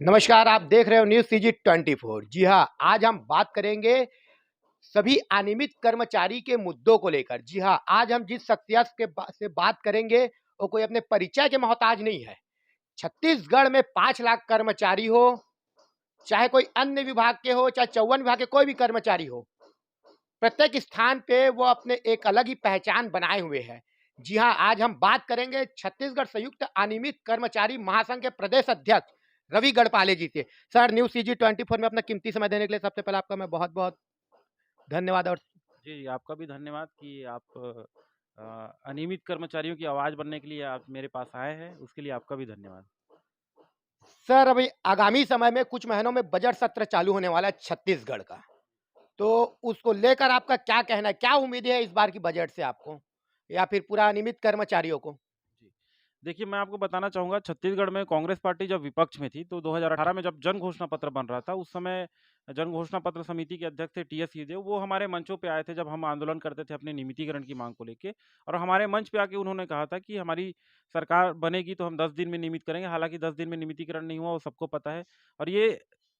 नमस्कार, आप देख रहे हो न्यूज़ सीजी 24। जी हाँ, आज हम बात करेंगे सभी अनियमित कर्मचारी के मुद्दों को लेकर। जी हाँ, आज हम जिस शख्सियत से बात करेंगे, वो कोई अपने परिचय के मोहताज नहीं है। छत्तीसगढ़ में 5 लाख कर्मचारी हो, चाहे कोई अन्य विभाग के हो, चाहे 54 विभाग के कोई भी कर्मचारी हो, प्रत्येक स्थान पे वो अपने एक अलग ही पहचान बनाए हुए हैं। जी हाँ, आज हम बात करेंगे छत्तीसगढ़ संयुक्त अनियमित कर्मचारी महासंघ के प्रदेश अध्यक्ष रवि गढ़पाले जी से। सर, न्यूज़ सीजी 24 में अपना कीमती समय देने के लिए सबसे पहले आपका मैं बहुत-बहुत धन्यवाद। और जी, आपका भी धन्यवाद कि आप अनियमित कर्मचारियों की आवाज़ बनने के लिए आप मेरे पास आए हैं, उसके लिए आपका भी धन्यवाद। सर, अभी आगामी समय में कुछ महीनों में बजट सत्र चालू होने वाला है छत्तीसगढ़ का। तो उसको लेकर आपका क्या कहना है? क्या उम्मीदें हैं इस बार की बजट से आपको? या फिर पूरा अनियमित कर्मचारियों को? जी। देखिए, मैं आपको बताना चाहूँगा छत्तीसगढ़ में कांग्रेस पार्टी जब विपक्ष में थी, तो 2018 में जब जन घोषणा पत्र बन रहा था, उस समय जन घोषणा पत्र समिति के अध्यक्ष थे टीएस सिंहदेव, वो हमारे मंचों पे आए थे जब हम आंदोलन करते थे अपने नियमितीकरण की माँग को लेके और हमारे मंच पे आके उन्होंने कहा था कि हमारी सरकार बनेगी तो हम 10 दिन में नियमित करेंगे। हालाँकि 10 दिन में नियमितीकरण नहीं हुआ, वो सबको पता है और ये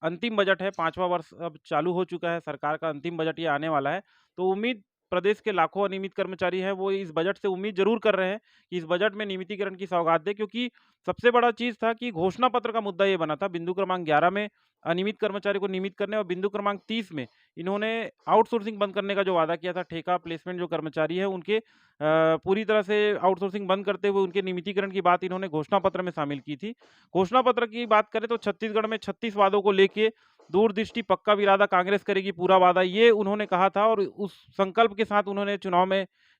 अंतिम बजट है, 5वाँ वर्ष अब चालू हो चुका है, सरकार का अंतिम बजट ये आने वाला है। तो उम्मीद प्रदेश के लाखों अनियमित कर्मचारी हैं, वो इस बजट से उम्मीद ज़रूर कर रहे हैं कि इस बजट में नियमितीकरण की सौगात दें क्योंकि सबसे बड़ा चीज़ था कि घोषणा पत्र का मुद्दा ये बना था बिंदु क्रमांक 11 में अनियमित कर्मचारी को नियमित करने और बिंदु क्रमांक 30 में इन्होंने आउटसोर्सिंग बंद करने का जो वादा किया था, ठेका प्लेसमेंट जो कर्मचारी है उनके पूरी तरह से आउटसोर्सिंग बंद करते हुए उनके नियमितीकरण की बात इन्होंने घोषणा पत्र में शामिल की थी। घोषणा पत्र की बात करें तो छत्तीसगढ़ में 36 वादों को लेके दूरदृष्टि पक्का इरादा कांग्रेस करेगी पूरा वादा, ये उन्होंने कहा था और उस संकल्प के साथ उन्होंने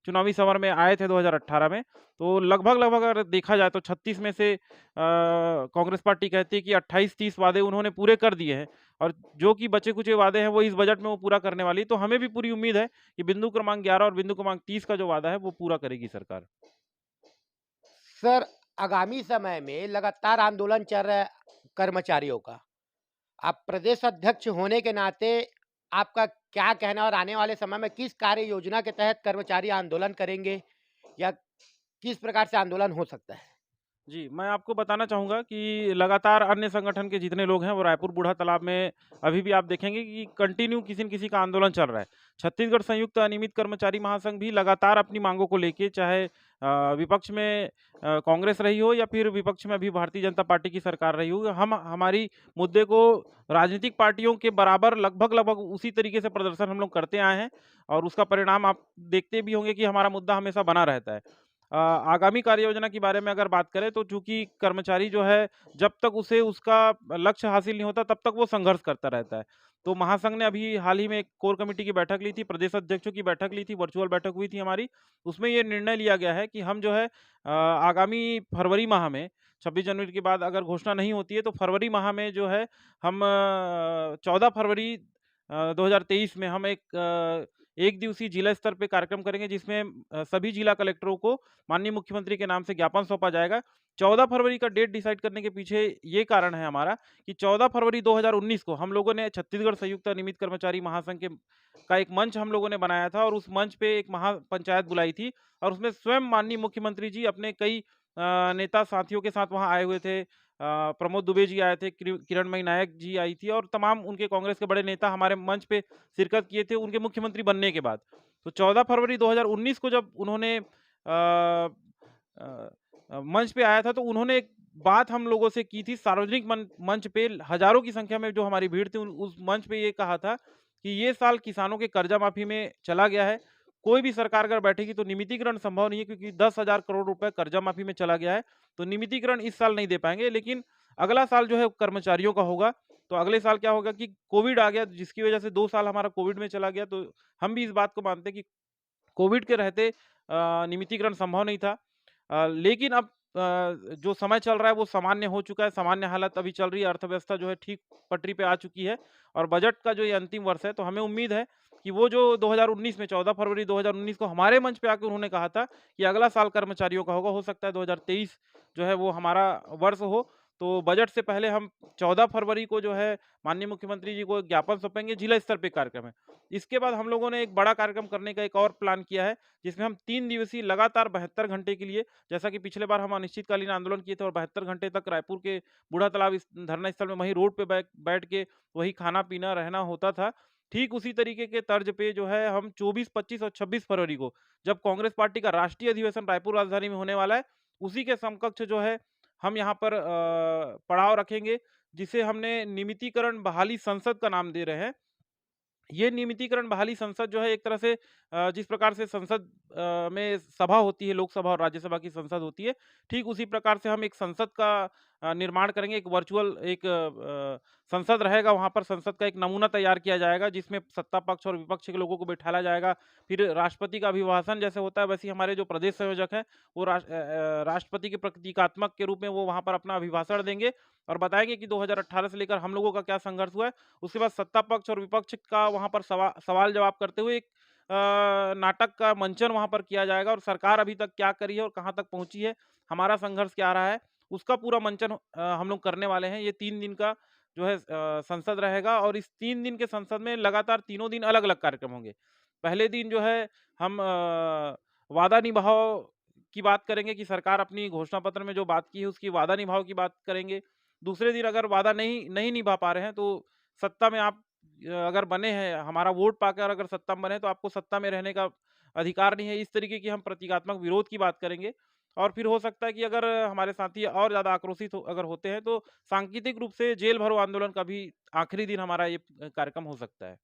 चुनावी समर में आए थे 2018 में। तो लगभग अगर देखा जाए तो 36 में से कांग्रेस पार्टी कहती है कि 28-30 वादे उन्होंने पूरे कर दिए हैं और जो कि बचे-कुचे वादे हैं वो इस बजट में वो पूरा करने वाली है। तो हमें भी पूरी उम्मीद है कि बिंदु क्रमांक 11 और बिंदु क्रमांक 30 का जो वादा है वो पूरा करेगी सरकार। सर, आगामी समय में लगातार आंदोलन चल रहा है कर्मचारियों का। आप प्रदेश अध्यक्ष होने के नाते आपका क्या कहना है और आने वाले समय में किस कार्य योजना के तहत कर्मचारी आंदोलन करेंगे या किस प्रकार से आंदोलन हो सकता है? जी, मैं आपको बताना चाहूँगा कि लगातार अन्य संगठन के जितने लोग हैं, वो रायपुर बूढ़ा तालाब में अभी भी आप देखेंगे कि कंटिन्यू किसी न किसी का आंदोलन चल रहा है। छत्तीसगढ़ संयुक्त अनियमित कर्मचारी महासंघ भी लगातार अपनी माँगों को लेके चाहे विपक्ष में कांग्रेस रही हो या फिर विपक्ष में अभी भारतीय जनता पार्टी की सरकार रही हो, हम हमारी मुद्दे को राजनीतिक पार्टियों के बराबर लगभग उसी तरीके से प्रदर्शन हम लोग करते आए हैं और उसका परिणाम आप देखते भी होंगे कि हमारा मुद्दा हमेशा बना रहता है। आगामी कार्ययोजना के बारे में अगर बात करें तो चूँकि कर्मचारी जो है जब तक उसे उसका लक्ष्य हासिल नहीं होता तब तक वो संघर्ष करता रहता है। तो महासंघ ने अभी हाल ही में एक कोर कमेटी की बैठक ली थी, प्रदेश अध्यक्षों की बैठक ली थी, वर्चुअल बैठक हुई थी हमारी। उसमें ये निर्णय लिया गया है कि हम जो है आगामी फरवरी माह में 26 जनवरी के बाद अगर घोषणा नहीं होती है तो फरवरी माह में जो है हम 14 फरवरी 2023 में हम एक दिवसीय जिला स्तर पे कार्यक्रम करेंगे जिसमें सभी जिला कलेक्टरों को माननीय मुख्यमंत्री के नाम से ज्ञापन सौंपा जाएगा। 14 फरवरी का डेट डिसाइड करने के पीछे ये कारण है हमारा कि 14 फरवरी 2019 को हम लोगों ने छत्तीसगढ़ संयुक्त नियमित कर्मचारी महासंघ के का एक मंच हम लोगों ने बनाया था और उस मंच पे एक महापंचायत बुलाई थी और उसमें स्वयं माननीय मुख्यमंत्री जी अपने कई नेता साथियों के साथ वहाँ आए हुए थे। प्रमोद दुबे जी आए थे, किरणमयी नायक जी आई थी और तमाम उनके कांग्रेस के बड़े नेता हमारे मंच पे शिरकत किए थे उनके मुख्यमंत्री बनने के बाद। तो 14 फरवरी 2019 को जब उन्होंने मंच पे आया था तो उन्होंने एक बात हम लोगों से की थी सार्वजनिक मंच पे हज़ारों की संख्या में जो हमारी भीड़ थी उस मंच पे ये कहा था कि ये साल किसानों के कर्जा माफ़ी में चला गया है। कोई भी सरकार अगर बैठेगी तो नियमितीकरण संभव नहीं है क्योंकि 10,000 करोड़ रुपए कर्जा माफ़ी में चला गया है। तो नियमितीकरण इस साल नहीं दे पाएँगे लेकिन अगला साल जो है कर्मचारियों का होगा। तो अगले साल क्या होगा कि कोविड आ गया जिसकी वजह से 2 साल हमारा कोविड में चला गया। तो हम भी इस बात को मानते हैं कि कोविड के रहते नियमितीकरण संभव नहीं था। लेकिन अब जो समय चल रहा है वो सामान्य हो चुका है, सामान्य हालत अभी चल रही है, अर्थव्यवस्था जो है ठीक पटरी पे आ चुकी है और बजट का जो ये अंतिम वर्ष है, तो हमें उम्मीद है कि वो जो 2019 में 14 फरवरी 2019 को हमारे मंच पे आके उन्होंने कहा था कि अगला साल कर्मचारियों का होगा, हो सकता है 2023 जो है वो हमारा वर्ष हो। तो बजट से पहले हम 14 फरवरी को जो है माननीय मुख्यमंत्री जी को एक ज्ञापन सौंपेंगे, जिला स्तर पे कार्यक्रम है। इसके बाद हम लोगों ने एक बड़ा कार्यक्रम करने का एक और प्लान किया है, जिसमें हम 3 दिवसीय लगातार 72 घंटे के लिए, जैसा कि पिछले बार हम अनिश्चितकालीन आंदोलन किए थे और 72 घंटे तक रायपुर के बूढ़ा तालाब इस धरना स्थल में वहीं रोड पे बैठ के वही खाना-पीना रहना होता था। ठीक उसी तरीके के तर्ज पे जो है हम 24, 25 और 26 फरवरी को, जब कांग्रेस पार्टी का राष्ट्रीय अधिवेशन रायपुर राजधानी में होने वाला है, उसी के समकक्ष जो है हम यहाँ पर पड़ाव रखेंगे, जिसे हमने नियमितीकरण बहाली संसद का नाम दे रहे हैं। ये नियमितीकरण बहाली संसद जो है एक तरह से जिस प्रकार से संसद में सभा होती है, लोकसभा और राज्यसभा की संसद होती है, ठीक उसी प्रकार से हम एक संसद का निर्माण करेंगे। एक वर्चुअल एक संसद रहेगा, वहाँ पर संसद का एक नमूना तैयार किया जाएगा, जिसमें सत्ता पक्ष और विपक्ष के लोगों को बिठाला जाएगा। फिर राष्ट्रपति का अभिभाषण जैसे होता है, वैसे ही हमारे जो प्रदेश संयोजक हैं, वो राष्ट्रपति के प्रतीकात्मक के रूप में वो वहाँ पर अपना अभिभाषण देंगे और बताएँगे कि 2018 से लेकर हम लोगों का क्या संघर्ष हुआ है। उसके बाद सत्ता पक्ष और विपक्ष का वहाँ पर सवाल जवाब करते हुए एक नाटक का मंचन वहाँ पर किया जाएगा और सरकार अभी तक क्या करी है और कहाँ तक पहुँची है, हमारा संघर्ष क्या रहा है, उसका पूरा मंचन हम लोग करने वाले हैं। ये 3 दिन का जो है संसद रहेगा और इस 3 दिन के संसद में लगातार तीनों दिन अलग-अलग कार्यक्रम होंगे। पहले दिन जो है हम वादा निभाओ की बात करेंगे कि सरकार अपनी घोषणा पत्र में जो बात की है उसकी वादा निभाओ की बात करेंगे। दूसरे दिन अगर वादा नहीं नहीं निभा पा रहे हैं तो सत्ता में आप अगर बने हैं, हमारा वोट पाकर अगर सत्ता में बने तो आपको सत्ता में रहने का अधिकार नहीं है। इस तरीके की हम प्रतीकात्मक विरोध की बात करेंगे और फिर हो सकता है कि अगर हमारे साथी और ज़्यादा आक्रोशित अगर होते हैं तो सांकेतिक रूप से जेल भरो आंदोलन का भी आखिरी दिन हमारा ये कार्यक्रम हो सकता है।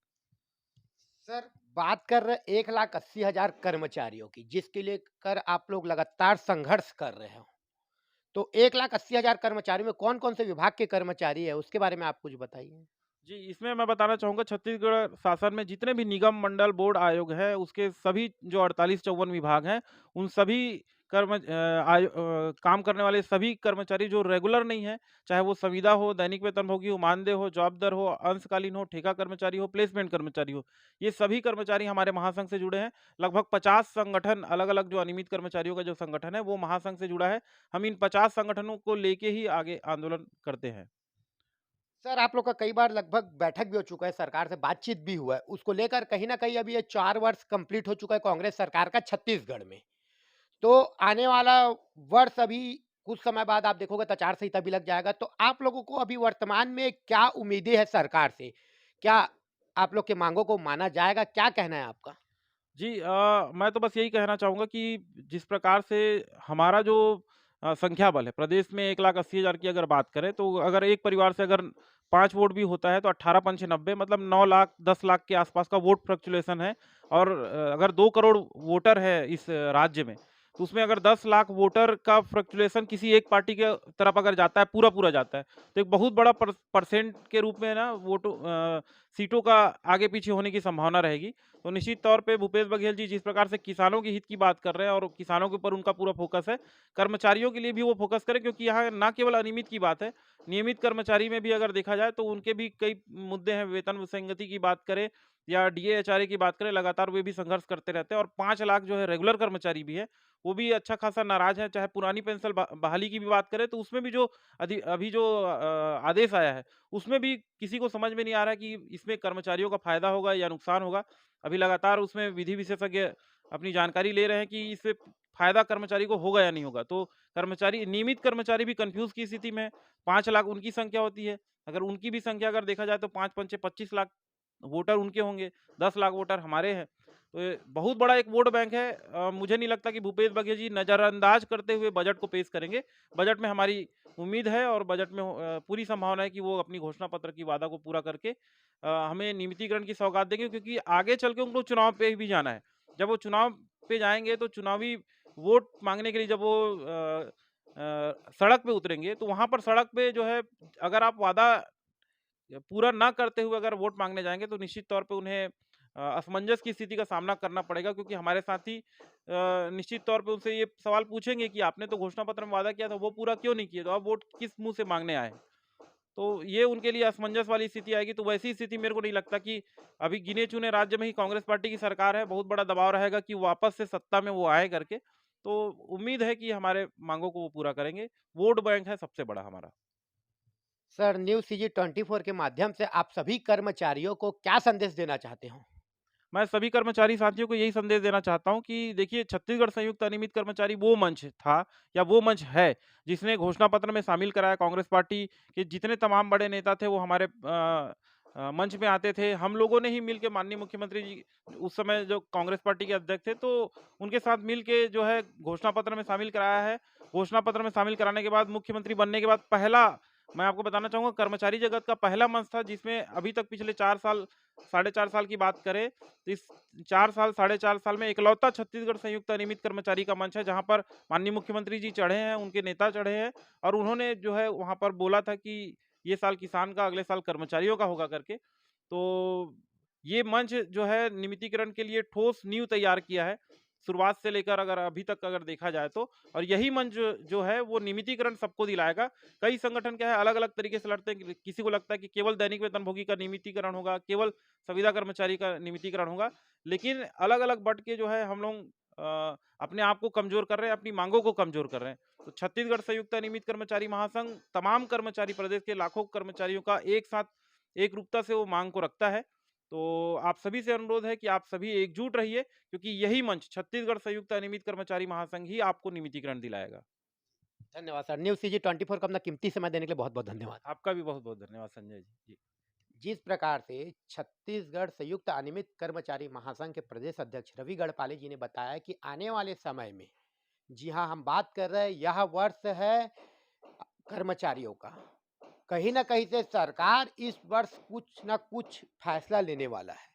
सर, बात कर रहे 1,80,000 कर्मचारियों की, जिसके लिए कर आप लोग लगातार संघर्ष कर रहे हो। तो 1,80,000 कर्मचारियों में कौन-कौन से विभाग के कर्मचारी हैं, उसके बारे में आप कुछ बताइए? जी, इसमें मैं बताना चाहूँगा छत्तीसगढ़ शासन में जितने भी निगम, मंडल, बोर्ड, आयोग हैं, उसके सभी जो 48-54 विभाग हैं, उन सभी काम करने वाले सभी कर्मचारी जो रेगुलर नहीं हैं, चाहे वो संविदा हो, दैनिक वेतनभोगी हो, मानदेय हो, जॉब दर हो, अंशकालीन हो, ठेका कर्मचारी हो, प्लेसमेंट कर्मचारी हो, ये सभी कर्मचारी हमारे महासंघ से जुड़े हैं। लगभग 50 संगठन अलग-अलग जो अनियमित कर्मचारियों का जो संगठन है, वो महासंघ से जुड़ा है। हम इन 50 संगठनों को लेके ही आगे आंदोलन करते हैं। सर, आप लोग का कई बार लगभग बैठक भी हो चुका है, सरकार से बातचीत भी हुआ है। उसको लेकर कहीं न कहीं अभी ये 4 वर्ष कंप्लीट हो चुका है कांग्रेस सरकार का छत्तीसगढ़ में। तो आने वाला वर्ष अभी कुछ समय बाद आप देखोगे तो आचार संहिता भी लग जाएगा। तो आप लोगों को अभी वर्तमान में क्या उम्मीदें हैं सरकार से? क्या आप लोग की माँगों को माना जाएगा? क्या कहना है आपका? जी मैं तो बस यही कहना चाहूँगा कि जिस प्रकार से हमारा जो संख्या बल है, प्रदेश में 1,80,000 की अगर बात करें, तो अगर एक परिवार से अगर 5 वोट भी होता है, तो 18 पंचे 90 मतलब 9 लाख 10 लाख के आसपास का वोट फ्लक्चुएशन है और अगर 2 करोड़ वोटर है इस राज्य में, तो उसमें अगर 10 लाख वोटर का फ्लक्चुएशन किसी एक पार्टी के तरफ अगर जाता है, पूरा-पूरा जाता है, तो एक बहुत बड़ा परसेंट के रूप में ना सीटों का आगे-पीछे होने की संभावना रहेगी। तो निश्चित तौर पे भूपेश बघेल जी जिस प्रकार से किसानों के हित की बात कर रहे हैं और किसानों के ऊपर उनका पूरा फ़ोकस है, कर्मचारियों के लिए भी वो फ़ोकस करें क्योंकि यहाँ ना केवल अनियमित की बात है, नियमित कर्मचारी में भी अगर देखा जाए तो उनके भी कई मुद्दे हैं, वेतन विसंगति की बात करें या डीए, एचआरए की बात करें, लगातार वे भी संघर्ष करते रहते हैं और 5 लाख जो है रेगुलर कर्मचारी भी है, वो भी अच्छा खासा नाराज़ है। चाहे पुरानी पेंशन बहाली की भी बात करें तो उसमें भी जो अभी जो आदेश आया है, उसमें भी किसी को समझ में नहीं आ रहा है कि इसमें कर्मचारियों का फ़ायदा होगा या नुकसान होगा। अभी लगातार उसमें विधि विशेषज्ञ अपनी जानकारी ले रहे हैं कि इससे फ़ायदा कर्मचारी को होगा या नहीं होगा। तो कर्मचारी नियमित कर्मचारी भी कन्फ्यूज़ की स्थिति में है। 5 लाख उनकी संख्या होती है। अगर उनकी भी संख्या अगर देखा जाए तो 5 पंचे 25 लाख वोटर उनके होंगे, 10 लाख वोटर हमारे हैं। तो ये बहुत बड़ा एक वोट बैंक है। मुझे नहीं लगता कि भूपेश बघेल जी नज़रअंदाज करते हुए बजट को पेश करेंगे। बजट में हमारी उम्मीद है और बजट में पूरी संभावना है कि वो अपनी घोषणा पत्र की वादा को पूरा करके हमें नियमितीकरण की सौगात देंगे क्योंकि आगे चल के उनको चुनाव पे भी जाना है। जब वो चुनाव पे जाएँगे तो चुनावी वोट माँगने के लिए जब वो सड़क पे उतरेंगे तो वहाँ पर सड़क पे जो है अगर आप वादा पूरा ना करते हुए अगर वोट माँगने जाएँगे तो निश्चित तौर पे उन्हें असमंजस की स्थिति का सामना करना पड़ेगा क्योंकि हमारे साथी निश्चित तौर पे उनसे ये सवाल पूछेंगे कि आपने तो घोषणा पत्र में वादा किया था, वो पूरा क्यों नहीं किए? तो आप वोट किस मुँह से माँगने आए? तो ये उनके लिए असमंजस वाली स्थिति आएगी, तो वैसी स्थिति मेरे को नहीं लगता कि अभी गिने-चुने राज्य में ही कांग्रेस पार्टी की सरकार है, बहुत बड़ा दबाव रहेगा कि वापस से सत्ता में वो आए करके। तो उम्मीद है कि हमारे माँगों को वो पूरा करेंगे। वोट बैंक है सबसे बड़ा हमारा। सर, न्यूज़ सीजी 24 के माध्यम से आप सभी कर्मचारियों को क्या संदेश देना चाहते हो? मैं सभी कर्मचारी साथियों को यही संदेश देना चाहता हूँ कि देखिए छत्तीसगढ़ संयुक्त अनियमित कर्मचारी वो मंच था या वो मंच है जिसने घोषणा पत्र में शामिल कराया कांग्रेस पार्टी के जितने तमाम बड़े नेता थे वो हमारे मंच में आते थे। हम लोगों ने ही मिल के माननीय मुख्यमंत्री जी उस समय जो कांग्रेस पार्टी के अध्यक्ष थे तो उनके साथ मिल के जो है घोषणा पत्र में शामिल कराया है। घोषणा पत्र में शामिल कराने के बाद मुख्यमंत्री बनने के बाद पहला मैं आपको बताना चाहूँगा कर्मचारी जगत का पहला मंच था जिसमें अभी तक पिछले 4 साल, साढ़े 4 साल की बात करें तो इस 4 साल, साढ़े 4 साल में इकलौता छत्तीसगढ़ संयुक्त अनियमित कर्मचारी का मंच है, जहाँ पर माननीय मुख्यमंत्री जी चढ़े हैं, उनके नेता चढ़े हैं और उन्होंने जो है वहाँ पर बोला था कि ये साल किसान का, अगले साल कर्मचारियों का होगा करके। तो ये मंच जो है नियमितीकरण के लिए ठोस नींव तैयार किया है, शुरुआत से लेकर अगर अभी तक अगर देखा जाए तो। और यही मंच जो है वो नियमितीकरण सबको दिलाएगा। कई संगठन क्या है अलग-अलग तरीके से लड़ते हैं कि किसी को लगता है कि केवल दैनिक वेतनभोगी का नियमितीकरण होगा, केवल संविदा कर्मचारी का नियमितीकरण होगा। लेकिन अलग-अलग बँट के जो है हम लोग अपने आप को कमज़ोर कर रहे हैं, अपनी माँगों को कमज़ोर कर रहे हैं। तो छत्तीसगढ़ संयुक्त नियमित कर्मचारी महासंघ तमाम कर्मचारी प्रदेश के लाखों कर्मचारियों का एक साथ एकरूपता से वो माँग को रखता है। तो आप सभी से अनुरोध है कि आप सभी एकजुट रहिए क्योंकि यही मंच छत्तीसगढ़ संयुक्त नियमित कर्मचारी महासंघ ही आपको नियमितीकरण दिलाएगा। धन्यवाद सर। न्यूज़ सीजी 24 को अपना कीमती समय देने के लिए बहुत-बहुत धन्यवाद। आपका भी बहुत-बहुत धन्यवाद संजय जी। जी। जिस प्रकार से छत्तीसगढ़ संयुक्त अनियमित कर्मचारी महासंघ के प्रदेश अध्यक्ष रवि गढ़पाले जी ने बताया कि आने वाले समय में जी हाँ, हम बात कर रहे हैं यह वर्ष है कर्मचारियों का। कहीं न कहीं से सरकार इस वर्ष कुछ न कुछ फैसला लेने वाला है।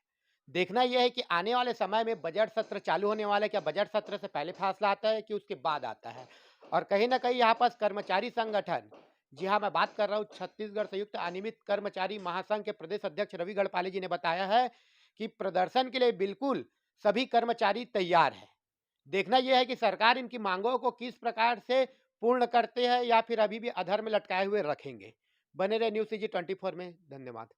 देखना यह है कि आने वाले समय में बजट सत्र चालू होने वाला है, क्या बजट सत्र से पहले फैसला आता है कि उसके बाद आता है? और कहीं न कहीं यहाँ पास कर्मचारी संगठन जी हाँ, मैं बात कर रहा हूँ छत्तीसगढ़ संयुक्त अनियमित कर्मचारी महासंघ के प्रदेश अध्यक्ष रवि गढ़पाले जी ने बताया है कि प्रदर्शन के लिए बिल्कुल सभी कर्मचारी तैयार हैं। देखना यह है कि सरकार इनकी मांगों को किस प्रकार से पूर्ण करते हैं या फिर अभी भी अधर में लटकाए हुए रखेंगे। बने रहे न्यूज़ सीजी 24 में। धन्यवाद।